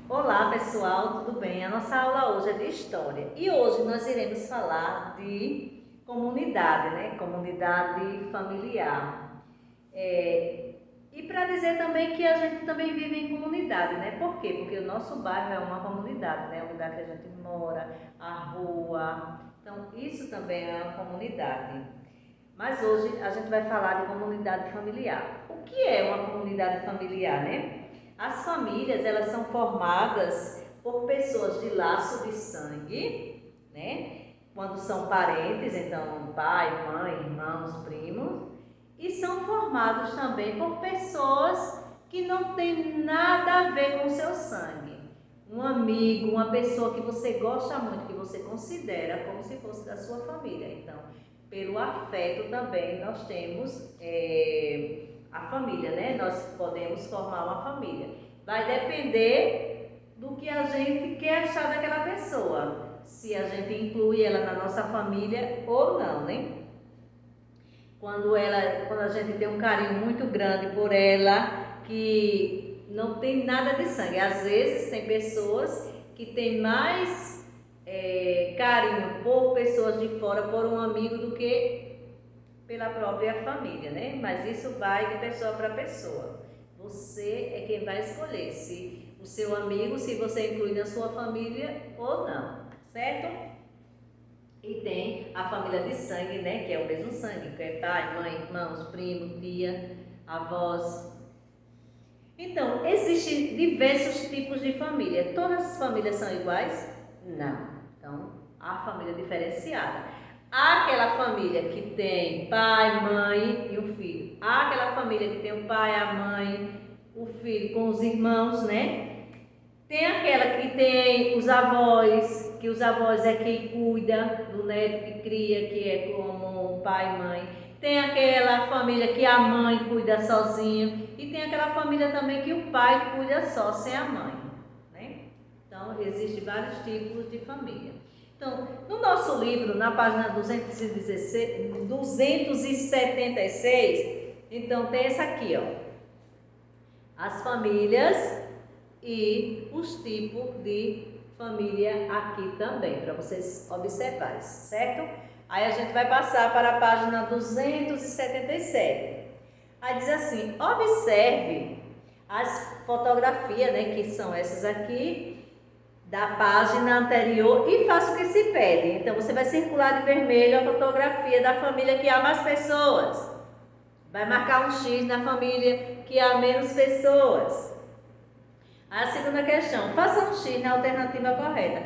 Olá pessoal, tudo bem? A nossa aula hoje é de História e hoje nós iremos falar de comunidade, né? Comunidade familiar. E para dizer também que a gente também vive em comunidade, né? Por quê? Porque o nosso bairro é uma comunidade, né? O lugar que a gente mora, a rua. Então, isso também é uma comunidade. Mas hoje a gente vai falar de comunidade familiar. O que é uma comunidade familiar, né? As famílias, elas são formadas por pessoas de laço de sangue, né? Quando são parentes, então pai, mãe, irmãos, primos, e são formados também por pessoas que não têm nada a ver com o seu sangue. Um amigo, uma pessoa que você gosta muito, que você considera como se fosse da sua família. Então, pelo afeto também nós temos a família, né? Nós podemos formar uma família. Vai depender do que a gente quer achar daquela pessoa, se a gente inclui ela na nossa família ou não, né? Quando a gente tem um carinho muito grande por ela, que não tem nada de sangue. Às vezes tem pessoas que têm mais carinho por pessoas de fora, por um amigo, do que pela própria família, né? Mas isso vai de pessoa para pessoa. Você é quem vai escolher se o seu amigo, se você inclui na sua família ou não, certo? E tem a família de sangue, né? Que é o mesmo sangue, que é pai, mãe, irmãos, primo, tia, avós. Então, existem diversos tipos de família. Todas as famílias são iguais? Não. Então, há família diferenciada. Há aquela família que tem pai, mãe e um filho. Há aquela família que tem o pai, a mãe, o filho com os irmãos, né? Tem aquela que tem os avós, que os avós é quem cuida do neto que cria, que é como pai e mãe. Tem aquela família que a mãe cuida sozinha. E tem aquela família também que o pai cuida só, sem a mãe, né? Então, existem vários tipos de família. Então, no nosso livro, na página 276, então tem essa aqui, ó. As famílias e os tipos de família aqui também, para vocês observarem, certo? Aí a gente vai passar para a página 277. Aí diz assim: observe as fotografias, né, que são essas aqui, da página anterior, e faça o que se pede. Então, você vai circular de vermelho a fotografia da família que há mais pessoas. Vai marcar um X na família que há menos pessoas. A segunda questão: faça um X na alternativa correta.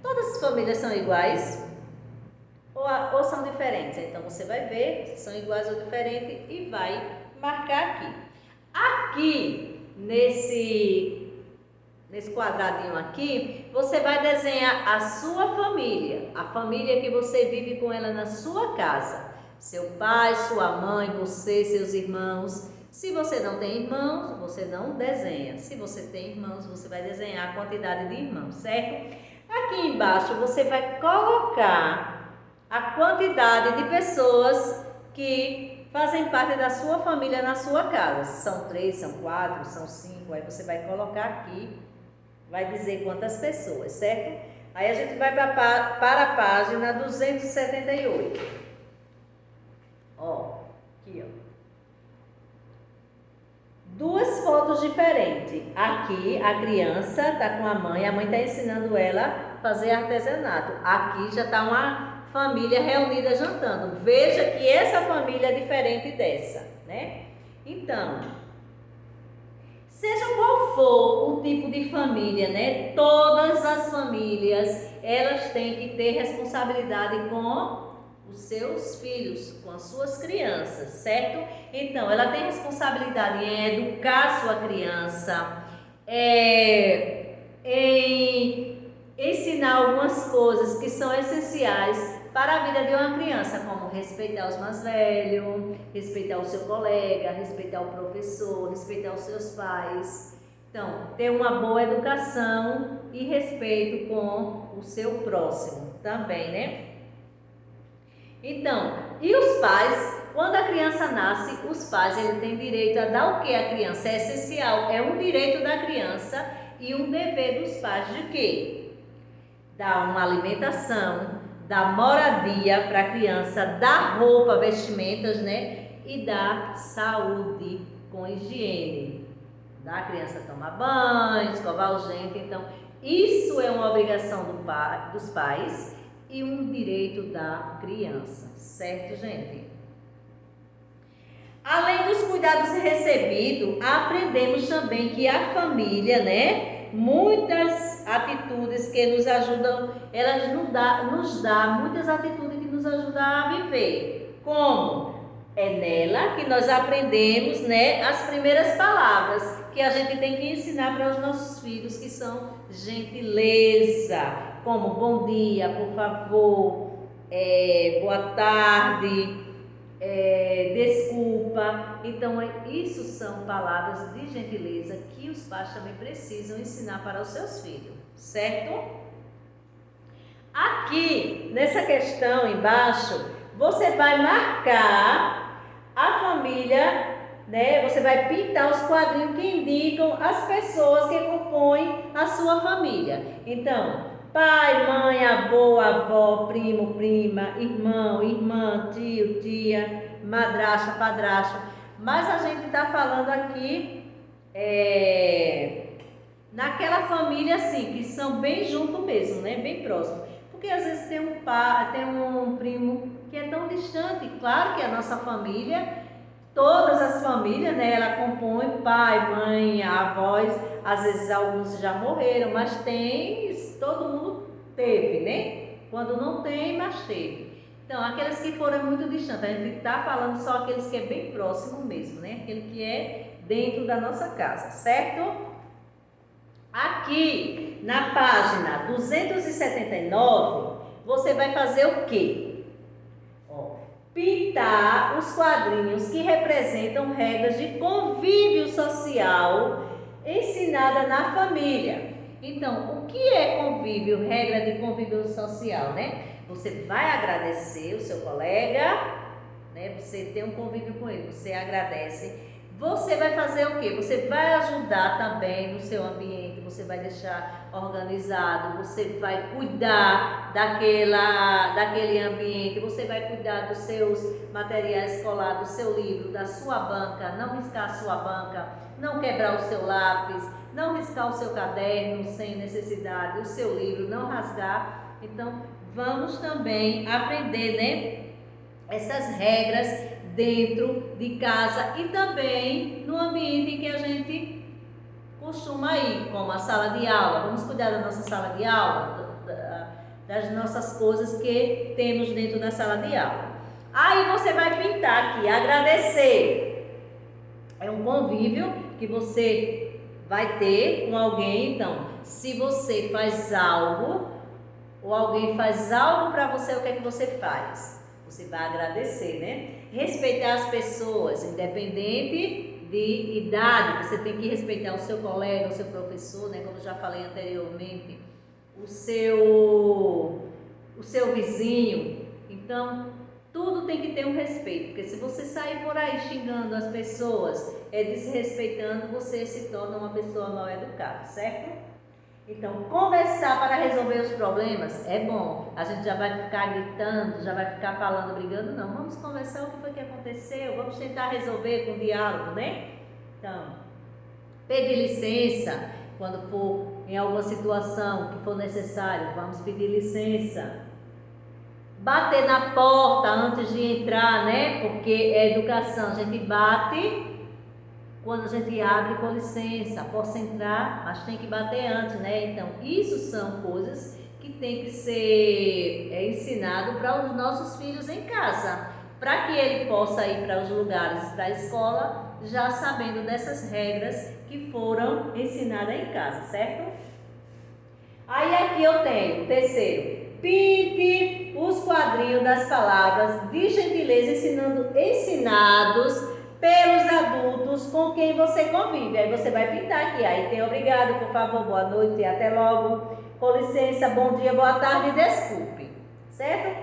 Todas as famílias são iguais ou são diferentes? Então, você vai ver se são iguais ou diferentes e vai marcar aqui. Aqui, nesse quadradinho aqui, você vai desenhar a sua família, a família que você vive com ela na sua casa. Seu pai, sua mãe, você, seus irmãos. Se você não tem irmãos, você não desenha. Se você tem irmãos, você vai desenhar a quantidade de irmãos, certo? Aqui embaixo você vai colocar a quantidade de pessoas que fazem parte da sua família na sua casa. São 3, são 4, são 5, aí você vai colocar aqui, vai dizer quantas pessoas, certo? Aí a gente vai para a página 278. Ó, aqui, ó. Duas fotos diferentes. Aqui a criança está com a mãe está ensinando ela a fazer artesanato. Aqui já está uma família reunida jantando. Veja que essa família é diferente dessa, né? Então, seja qual for o tipo de família, né? Todas as famílias, elas têm que ter responsabilidade com os seus filhos, com as suas crianças, certo? Então, ela tem responsabilidade em educar sua criança, em ensinar algumas coisas que são essenciais para a vida de uma criança, como respeitar os mais velhos, respeitar o seu colega, respeitar o professor, respeitar os seus pais. Então, ter uma boa educação e respeito com o seu próximo também, né? Então, e os pais Quando a criança nasce, os pais ele têm direito a dar o que à criança? É essencial, é um direito da criança e um dever dos pais de quê? Dar uma alimentação, dar moradia para a criança, dar roupa, vestimentas, né? E dar saúde com higiene. A criança tomar banho, escovar os dentes. Então, isso é uma obrigação dos pais e um direito da criança, certo, gente? Além dos cuidados recebidos, aprendemos também que a família, né? Muitas atitudes que nos ajudam, elas nos dá muitas atitudes que nos ajudam a viver. Como? É nela que nós aprendemos, né, as primeiras palavras que a gente tem que ensinar para os nossos filhos, que são gentileza, como bom dia, por favor, boa tarde, desculpa. Então, isso são palavras de gentileza que os pais também precisam ensinar para os seus filhos, certo? Aqui, nessa questão embaixo, você vai marcar a família, né? Você vai pintar os quadrinhos que indicam as pessoas que compõem a sua família. Então, pai, mãe, avô, avó, primo, prima, irmão, irmã, tio, tia, madrasta, padrasto. Mas a gente está falando aqui naquela família assim, que são bem junto mesmo, né? Bem próximo. Porque às vezes tem um pai, tem um primo que é tão distante. Claro que a nossa família, todas as famílias, né? Ela compõe pai, mãe, avós. Às vezes alguns já morreram, mas todo mundo teve, né? Quando não tem, mas teve. Então, aqueles que foram muito distantes, a gente está falando só aqueles que é bem próximo mesmo, né? Aquele que é dentro da nossa casa, certo? Aqui na página 279, você vai fazer o quê? Pintar os quadrinhos que representam regras de convívio social ensinada na família. Então, o que é convívio, regra de convívio social, né? Você vai agradecer o seu colega, né? Você tem um convívio com ele, você agradece. Você vai fazer o quê? Você vai ajudar também no seu ambiente, você vai deixar organizado, você vai cuidar daquele ambiente, você vai cuidar dos seus materiais escolares, do seu livro, da sua banca, não riscar a sua banca, não quebrar o seu lápis, não riscar o seu caderno sem necessidade, o seu livro, não rasgar. Então, vamos também aprender, né, essas regras dentro de casa e também no ambiente em que a gente costuma ir, como a sala de aula. Vamos cuidar da nossa sala de aula, das nossas coisas que temos dentro da sala de aula. Aí você vai pintar aqui, agradecer. É um convívio que você vai ter com alguém. Então, se você faz algo ou alguém faz algo para você, o que é que você faz? Você vai agradecer, né? Respeitar as pessoas, independente de idade. Você tem que respeitar o seu colega, o seu professor, né? Como eu já falei anteriormente, o seu vizinho. Então, tudo tem que ter um respeito. Porque se você sair por aí xingando as pessoas, desrespeitando, você se torna uma pessoa mal educada, certo? Então, conversar para resolver os problemas é bom. A gente já vai ficar gritando, já vai ficar falando, brigando, não. Vamos conversar o que foi que aconteceu, vamos tentar resolver com diálogo, né? Então, pedir licença quando for em alguma situação que for necessário, vamos pedir licença. Bater na porta antes de entrar, né? Porque é educação, a gente bate. Quando a gente abre, com licença, posso entrar, mas tem que bater antes, né? Então, isso são coisas que tem que ser ensinado para os nossos filhos em casa, para que ele possa ir para os lugares da escola já sabendo dessas regras que foram ensinadas em casa, certo? Aí aqui eu tenho o terceiro. Pinte os quadrinhos das palavras de gentileza ensinados pelos adultos com quem você convive. Aí você vai pintar aqui. Aí tem obrigado, por favor, boa noite, até logo, com licença, bom dia, boa tarde e desculpe. Certo?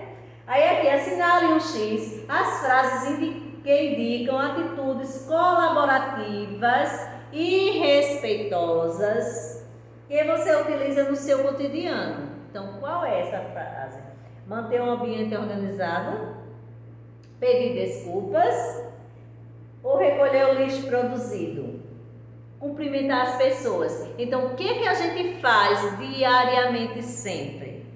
Aí aqui assinale um X as frases que indicam atitudes colaborativas e respeitosas que você utiliza no seu cotidiano. Então, qual é essa frase? Manter um ambiente organizado, pedir desculpas ou recolher o lixo produzido? Cumprimentar as pessoas. Então, o que a gente faz diariamente sempre?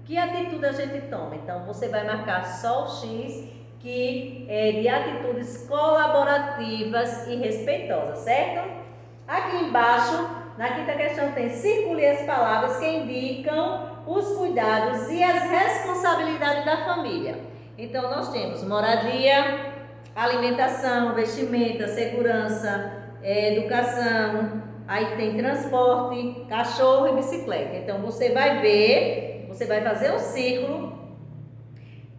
Que atitude a gente toma? Então, você vai marcar só o X, que é de atitudes colaborativas e respeitosas, certo? Aqui embaixo, na quinta questão, tem circule as palavras que indicam os cuidados e as responsabilidades da família. Então, nós temos moradia, alimentação, vestimenta, segurança, educação, aí tem transporte, cachorro e bicicleta. Então, você vai ver, você vai fazer um círculo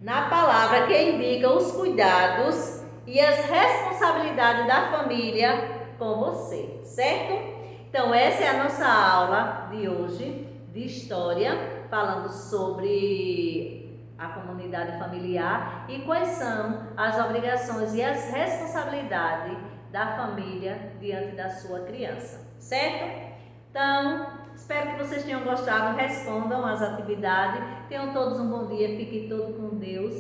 na palavra que indica os cuidados e as responsabilidades da família com você, certo? Então, essa é a nossa aula de hoje de história, falando sobre a comunidade familiar e quais são as obrigações e as responsabilidades da família diante da sua criança, certo? Então, espero que vocês tenham gostado, respondam às atividades, tenham todos um bom dia, fiquem todos com Deus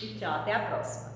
e tchau, até a próxima.